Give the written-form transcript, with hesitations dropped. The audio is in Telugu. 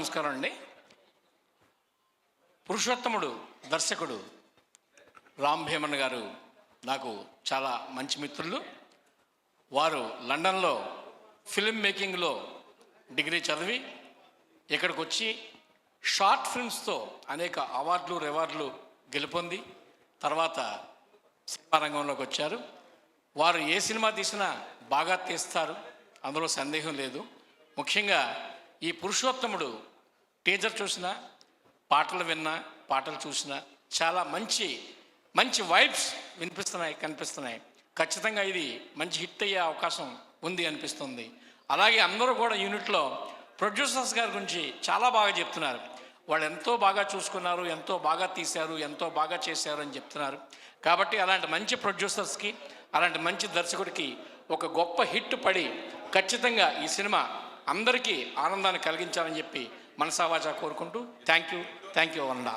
నమస్కారం అండి. పురుషోత్తముడు దర్శకుడు రామ్ భీమన్ గారు నాకు చాలా మంచి మిత్రులు. వారు లండన్లో ఫిల్మ్ మేకింగ్లో డిగ్రీ చదివి ఇక్కడికి వచ్చి షార్ట్ ఫిల్మ్స్తో అనేక అవార్డులు రివార్డులు గెలుపొంది తర్వాత సినిమా రంగంలోకి వచ్చారు. వారు ఏ సినిమా తీసినా బాగా తీస్తారు, అందులో సందేహం లేదు. ముఖ్యంగా ఈ పురుషోత్తముడు టీజర్ చూసినా, పాటలు విన్నా, పాటలు చూసినా చాలా మంచి మంచి వైబ్స్ వినిపిస్తున్నాయి, కనిపిస్తున్నాయి. ఖచ్చితంగా ఇది మంచి హిట్ అయ్యే అవకాశం ఉంది అనిపిస్తుంది. అలాగే అందరూ కూడా యూనిట్లో ప్రొడ్యూసర్స్ గారి గురించి చాలా బాగా చెప్తున్నారు. వాళ్ళు ఎంతో బాగా చూసుకున్నారు, ఎంతో బాగా తీశారు, ఎంతో బాగా చేశారు అని చెప్తున్నారు. కాబట్టి అలాంటి మంచి ప్రొడ్యూసర్స్కి, అలాంటి మంచి దర్శకుడికి ఒక గొప్ప హిట్ పడి ఖచ్చితంగా ఈ సినిమా అందరికీ ఆనందాన్ని కలిగించాలని చెప్పి మనసావాచా కోరుకుంటూ థ్యాంక్ యూ వరుణ.